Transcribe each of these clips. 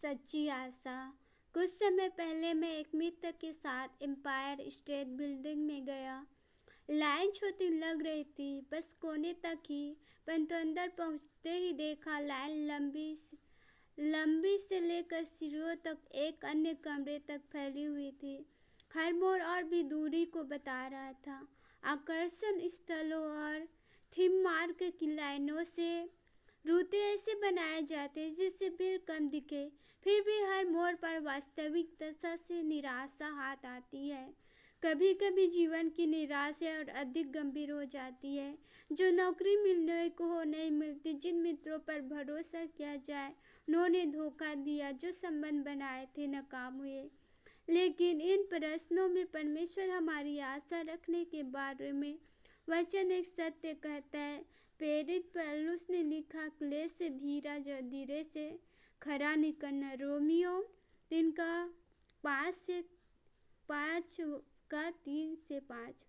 सच्ची आशा। कुछ समय पहले मैं एक मित्र के साथ एम्पायर स्टेट बिल्डिंग में गया। लाइन छोटी लग रही थी, बस कोने तक ही, परंतु अंदर पहुंचते ही देखा लाइन लंबी से लेकर सीढ़ियों तक एक अन्य कमरे तक फैली हुई थी। हर मोड़ और भी दूरी को बता रहा था। आकर्षण स्थलों और थीम मार्क की लाइनों से रूटे ऐसे बनाए जाते जिससे भीड़ कम दिखे, फिर भी हर मोड़ पर वास्तविक दशा से निराशा हाथ आती है। कभी कभी जीवन की निराशा और अधिक गंभीर हो जाती है। जो नौकरी मिलने को हो नहीं मिलती, जिन मित्रों पर भरोसा किया जाए उन्होंने धोखा दिया, जो संबंध बनाए थे नाकाम हुए। लेकिन इन प्रश्नों में परमेश्वर हमारी आशा रखने के बारे में वचन एक सत्य कहता है। प्रेरित पौलुस ने लिखा, क्लेश से धीरे से खरा निकलना। रोमियो 3:5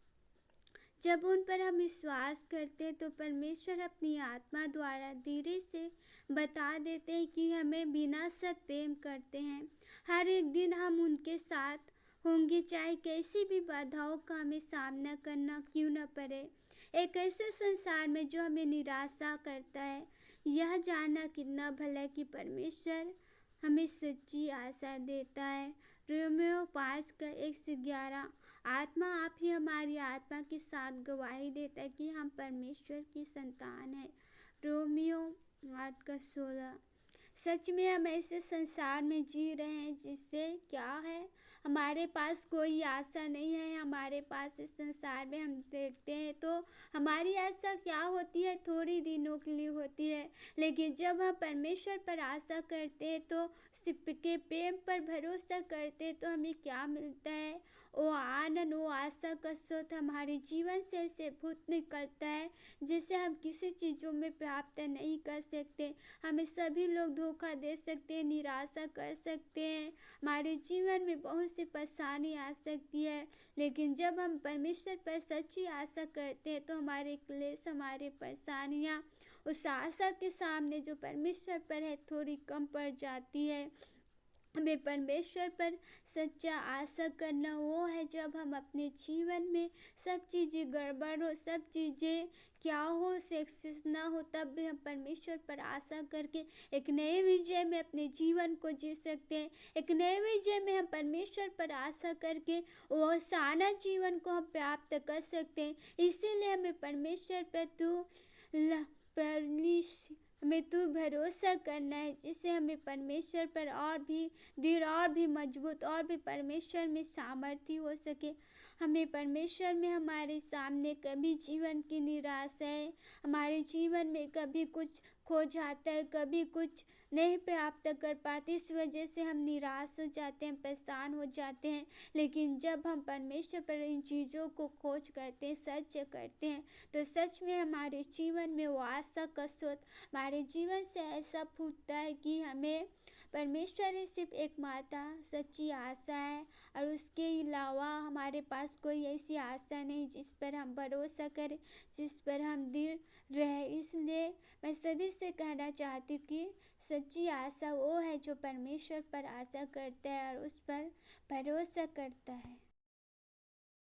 जब उन पर हम विश्वास करते हैं तो परमेश्वर अपनी आत्मा द्वारा धीरे से बता देते हैं कि हमें बिना शर्त प्रेम करते हैं। हर एक दिन हम उनके साथ होंगे, चाहे कैसी भी बाधाओं का हमें सामना करना क्यों न पड़े। एक ऐसे संसार में जो हमें निराशा करता है, यह जानना कितना भला है कि परमेश्वर हमें सच्ची आशा देता है। रोमियो 5:1-11। आत्मा आप ही हमारी आत्मा के साथ गवाही देता है कि हम परमेश्वर की संतान हैं। रोमियो 8:16। सच में हम ऐसे संसार में जी रहे हैं जिससे क्या है, हमारे पास कोई आशा नहीं है। हमारे पास इस संसार में हम देखते हैं तो हमारी आशा क्या होती है, थोड़ी दिनों के लिए होती है। लेकिन जब हम परमेश्वर पर आशा करते हैं तो के प्रेम पर भरोसा करते हैं तो हमें क्या मिलता है, वो आनंद, वो आशा का स्रोत हमारे जीवन से ऐसे भूत निकलता है जिसे हम किसी चीज़ों में प्राप्त नहीं कर सकते। हमें सभी लोग धोखा दे सकते हैं, निराशा कर सकते हैं, हमारे जीवन में बहुत सी परेशानी आ सकती है। लेकिन जब हम परमेश्वर पर सच्ची आशा करते हैं तो हमारे क्लेश, हमारी परेशानियाँ उस आशा के सामने जो परमेश्वर पर है थोड़ी कम पड़ जाती है। हमें परमेश्वर पर सच्चा आशा करना वो है जब हम अपने जीवन में सब चीज़ें गड़बड़ हो, सब चीज़ें क्या हो, सक्सेस ना हो, तब भी हम परमेश्वर पर आशा करके एक नए विजय में अपने जीवन को जी सकते हैं। एक नए विजय में हम परमेश्वर पर आशा करके वो साना जीवन को हम प्राप्त कर सकते हैं। इसीलिए हमें परमेश्वर हमें तू भरोसा करना है, जिससे हमें परमेश्वर पर और भी दृढ़, और भी मजबूत, और भी परमेश्वर में सामर्थ्य हो सके। हमें परमेश्वर में हमारे सामने कभी जीवन की निराशा है, हमारे जीवन में कभी कुछ खो जाता है, कभी कुछ नहीं प्राप्त कर पाते, इस वजह से हम निराश हो जाते हैं, परेशान हो जाते हैं। लेकिन जब हम परमेश्वर पर इन चीज़ों को खोज करते हैं, सच करते हैं, तो सच में हमारे जीवन में वो आशा का स्रोत हमारे जीवन से ऐसा फूटता है कि हमें परमेश्वर ही सिर्फ एक माता सच्ची आशा है, और उसके अलावा हमारे पास कोई ऐसी आशा नहीं जिस पर हम भरोसा करें, जिस पर हम दृढ़ रहे। इसलिए मैं सभी से कहना चाहती हूँ कि सच्ची आशा वो है जो परमेश्वर पर आशा करता है और उस पर भरोसा करता है।